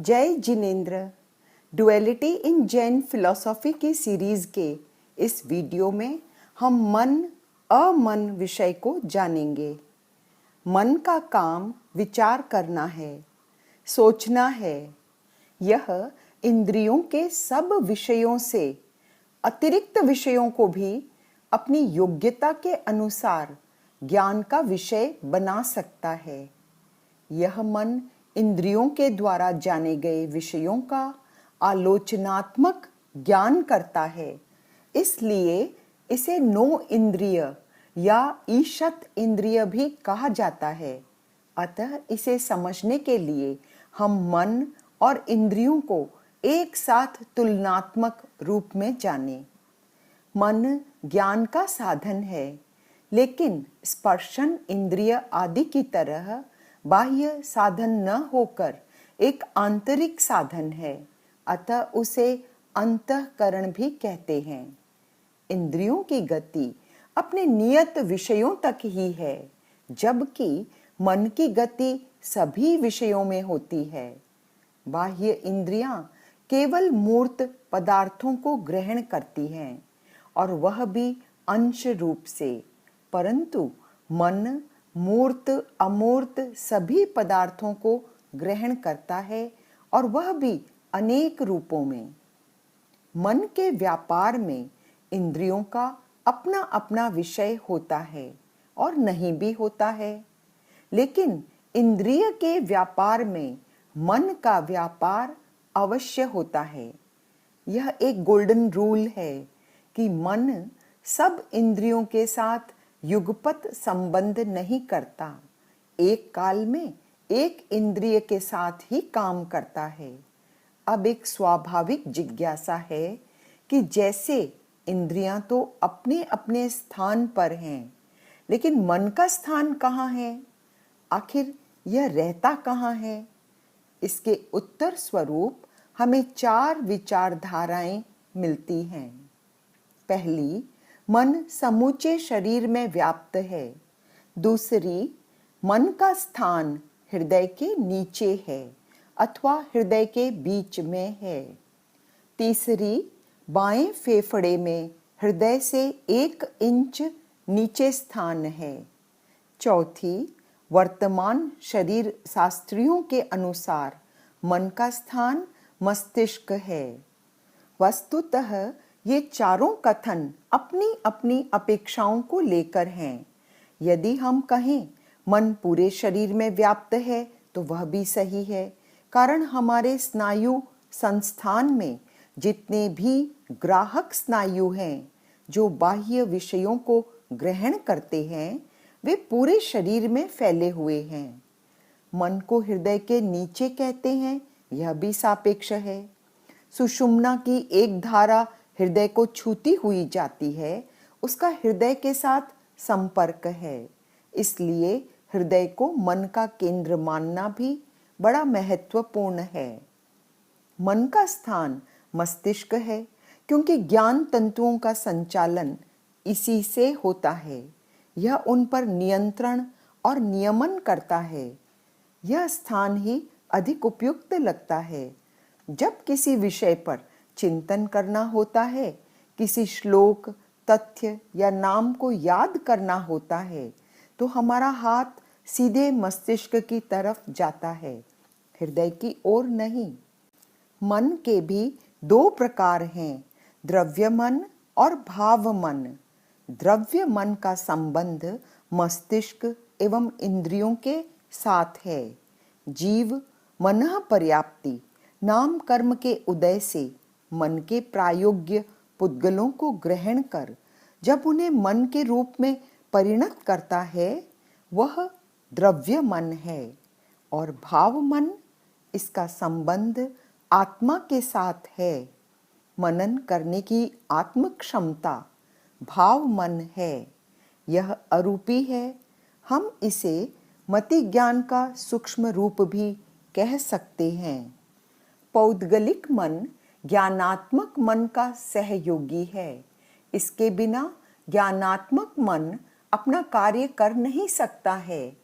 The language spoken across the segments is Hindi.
जय जिनेन्द्र। डुअलिटी इन जैन फिलॉसफी की सीरीज के इस वीडियो में हम मन अमन विषय को जानेंगे। मन का काम विचार करना है, सोचना है। यह इंद्रियों के सब विषयों से अतिरिक्त विषयों को भी अपनी योग्यता के अनुसार ज्ञान का विषय बना सकता है। यह मन इंद्रियों के द्वारा जाने गए विषयों का आलोचनात्मक ज्ञान करता है, इसलिए इसे नो इंद्रिय या ईशत इंद्रिय भी कहा जाता है। अतः इसे समझने के लिए हम मन और इंद्रियों को एक साथ तुलनात्मक रूप में जानें। मन ज्ञान का साधन है, लेकिन स्पर्शन इंद्रिय आदि की तरह बाह्य साधन न होकर एक आंतरिक साधन है। अतः उसे अंतःकरण भी कहते हैं। इंद्रियों की गति अपने नियत विषयों तक ही है, जबकि मन की गति सभी विषयों में होती है। बाह्य इंद्रियां केवल मूर्त पदार्थों को ग्रहण करती हैं, और वह भी अंश रूप से, परंतु मन मूर्त अमूर्त सभी पदार्थों को ग्रहण करता है, और वह भी अनेक रूपों में। मन के व्यापार में इंद्रियों का अपना अपना विषय होता है और नहीं भी होता है, लेकिन इंद्रिय के व्यापार में मन का व्यापार अवश्य होता है। यह एक गोल्डन रूल है कि मन सब इंद्रियों के साथ युगपत संबंध नहीं करता, एक काल में एक इंद्रिय के साथ ही काम करता है। अब एक स्वाभाविक जिज्ञासा है कि जैसे इंद्रियां तो अपने अपने स्थान पर हैं, लेकिन मन का स्थान कहाँ है? आखिर यह रहता कहाँ है? इसके उत्तर स्वरूप हमें 4 विचारधाराएं मिलती हैं। पहली, मन समूचे शरीर में व्याप्त है। दूसरी, मन का स्थान हृदय के नीचे है अथवा हृदय के बीच में है। तीसरी, बाएं फेफड़े में हृदय से 1 इंच नीचे स्थान है। चौथी, वर्तमान शरीर शास्त्रियों के अनुसार मन का स्थान मस्तिष्क है। वस्तुतः ये चारों कथन अपनी अपनी अपेक्षाओं को लेकर हैं। यदि हम कहें मन पूरे शरीर में व्याप्त है तो वह भी सही है, कारण हमारे स्नायु संस्थान में जितने भी ग्राहक स्नायु हैं जो बाह्य विषयों को ग्रहण करते हैं, वे पूरे शरीर में फैले हुए हैं। मन को हृदय के नीचे कहते हैं, यह भी सापेक्ष है। सुषुम्ना की एक धारा हृदय को छूती हुई जाती है, उसका हृदय के साथ संपर्क है। इसलिए हृदय को मन का केंद्र मानना भी बड़ा महत्वपूर्ण है। मन का स्थान मस्तिष्क है, क्योंकि ज्ञान तंतुओं का संचालन इसी से होता है। यह उन पर नियंत्रण और नियमन करता है। यह स्थान ही अधिक उपयुक्त लगता है। जब किसी विषय पर चिंतन करना होता है, किसी श्लोक, तथ्य या नाम को याद करना होता है, तो हमारा हाथ सीधे मस्तिष्क की तरफ जाता है, हृदय की ओर नहीं। मन के भी 2 प्रकार हैं, द्रव्य मन और भाव मन। द्रव्य मन का संबंध मस्तिष्क एवं इंद्रियों के साथ है। जीव मनः पर्याप्ति नाम कर्म के उदय से मन के प्रायोग्य पुद्गलों को ग्रहण कर जब उन्हें मन के रूप में परिणत करता है, वह द्रव्य मन है। और भाव मन, इसका संबंध आत्मा के साथ है। मनन करने की आत्म क्षमता भाव मन है। यह अरूपी है। हम इसे मति ज्ञान का सूक्ष्म रूप भी कह सकते हैं। पौद्गलिक मन ज्ञानात्मक मन का सहयोगी है। इसके बिना ज्ञानात्मक मन अपना कार्य कर नहीं सकता है।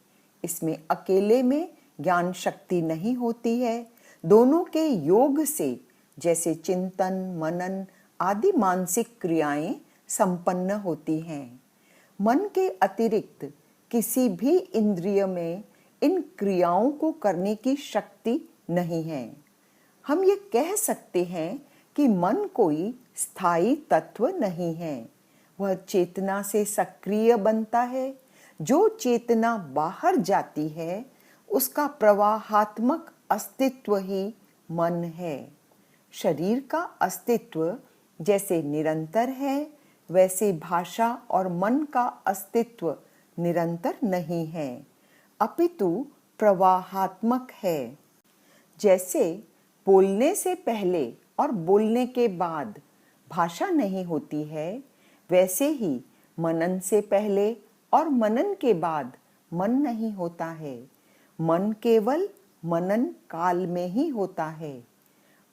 इसमें अकेले में ज्ञान शक्ति नहीं होती है, दोनों के योग से जैसे चिंतन, मनन आदि मानसिक क्रियाएं संपन्न होती हैं। मन के अतिरिक्त किसी भी इंद्रिय में इन क्रियाओं को करने की शक्ति नहीं है। हम ये कह सकते हैं कि मन कोई स्थायी तत्व नहीं है। वह चेतना से सक्रिय बनता है। जो चेतना बाहर जाती है उसका प्रवाहात्मक अस्तित्व ही मन है। शरीर का अस्तित्व जैसे निरंतर है, वैसे भाषा और मन का अस्तित्व निरंतर नहीं है, अपितु प्रवाहात्मक है। जैसे बोलने से पहले और बोलने के बाद भाषा नहीं होती है, वैसे ही मनन से पहले और मनन के बाद मन नहीं होता है। मन केवल मनन काल में ही होता है।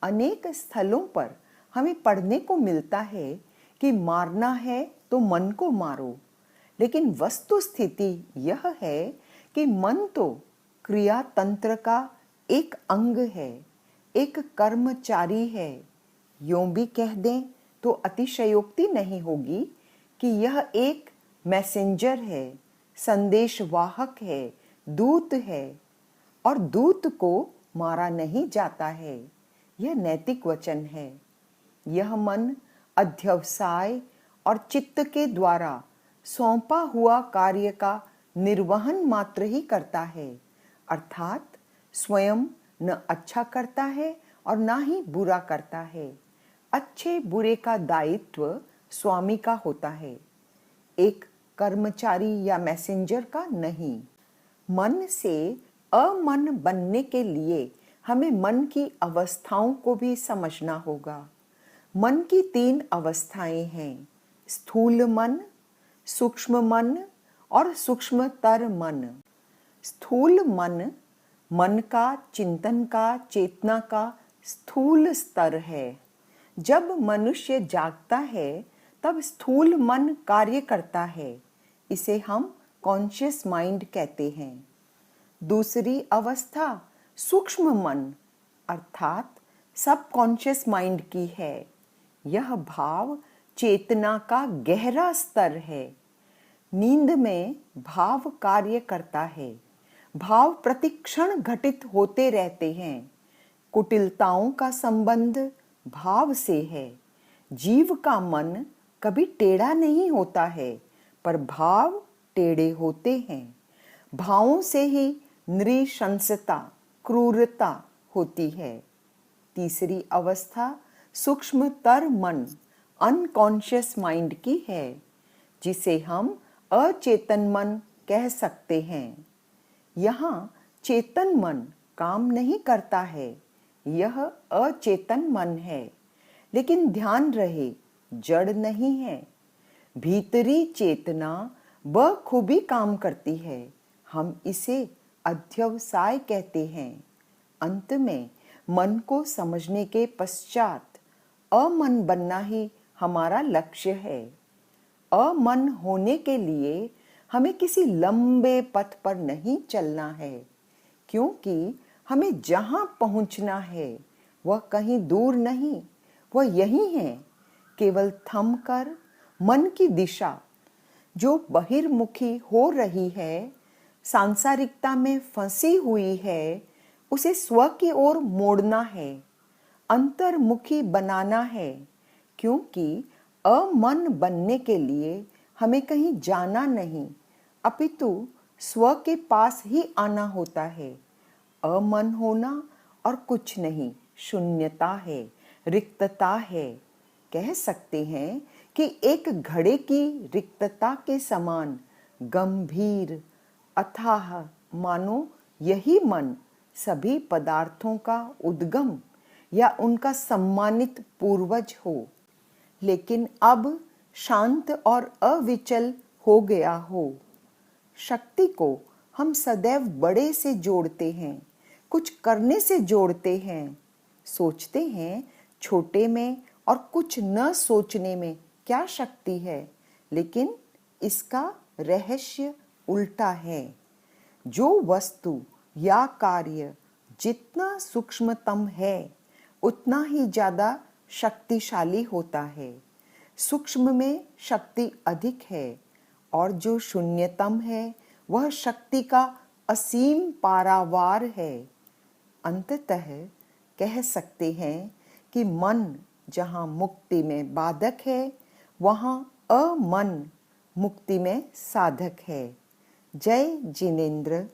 अनेक स्थलों पर हमें पढ़ने को मिलता है कि मारना है तो मन को मारो, लेकिन वस्तु स्थिति यह है कि मन तो क्रिया तंत्र का एक अंग है, एक कर्मचारी है। यूं भी कह दें तो अतिशयोक्ति नहीं होगी कि यह एक मैसेंजर है, संदेशवाहक है, दूत है, और दूत को मारा नहीं जाता है। यह नैतिक वचन है। यह मन अध्यवसाय और चित्त के द्वारा सौंपा हुआ कार्य का निर्वहन मात्र ही करता है, अर्थात स्वयं न अच्छा करता है और ना ही बुरा करता है। अच्छे बुरे का दायित्व स्वामी का होता है, एक कर्मचारी या मैसेंजर का नहीं। मन से अमन बनने के लिए हमें मन की अवस्थाओं को भी समझना होगा। मन की 3 अवस्थाएं हैं: स्थूल मन, सूक्ष्म मन और सूक्ष्मतर मन। स्थूल मन मन का, चिंतन का, चेतना का स्थूल स्तर है। जब मनुष्य जागता है तब स्थूल मन कार्य करता है। इसे हम कॉन्शियस माइंड कहते हैं। दूसरी अवस्था सूक्ष्म मन अर्थात सबकॉन्शियस माइंड की है। यह भाव चेतना का गहरा स्तर है। नींद में भाव कार्य करता है। भाव प्रतिक्षण घटित होते रहते हैं। कुटिलताओं का संबंध भाव से है। जीव का मन कभी टेढ़ा नहीं होता है, पर भाव टेढ़े होते हैं। भावों से ही नृशंसता, क्रूरता होती है। तीसरी अवस्था सूक्ष्मतर मन अनकॉन्शियस माइंड की है, जिसे हम अचेतन मन कह सकते हैं। यहाँ चेतन मन काम नहीं करता है, यह अचेतन मन है। लेकिन ध्यान रहे, जड़ नहीं है। भीतरी चेतना बखूबी काम करती है। हम इसे अध्यवसाय कहते हैं। अंत में मन को समझने के पश्चात अमन बनना ही हमारा लक्ष्य है। अमन होने के लिए हमें किसी लंबे पथ पर नहीं चलना है, क्योंकि हमें जहाँ पहुँचना है वह कहीं दूर नहीं, वह यही है। केवल थम कर मन की दिशा जो बहिर्मुखी हो रही है, सांसारिकता में फंसी हुई है, उसे स्व की ओर मोड़ना है, अंतर्मुखी बनाना है। क्योंकि अमन बनने के लिए हमें कहीं जाना नहीं, अपितु स्व के पास ही आना होता है। अमन होना और कुछ नहीं, शून्यता है, रिक्तता है। कह सकते हैं कि एक घड़े की रिक्तता के समान गंभीर अथाह मानो यही मन सभी पदार्थों का उद्गम या उनका सम्मानित पूर्वज हो, लेकिन अब शांत और अविचल हो गया हो। शक्ति को हम सदैव बड़े से जोड़ते हैं, कुछ करने से जोड़ते हैं। सोचते हैं छोटे में और कुछ न सोचने में क्या शक्ति है, लेकिन इसका रहस्य उल्टा है। जो वस्तु या कार्य जितना सूक्ष्मतम है उतना ही ज़्यादा शक्तिशाली होता है। सूक्ष्म में शक्ति अधिक है और जो शून्यतम है वह शक्ति का असीम पारावार है। अंततः कह सकते हैं कि मन जहाँ मुक्ति में बाधक है वहाँ अमन मुक्ति में साधक है। जय जिनेंद्र।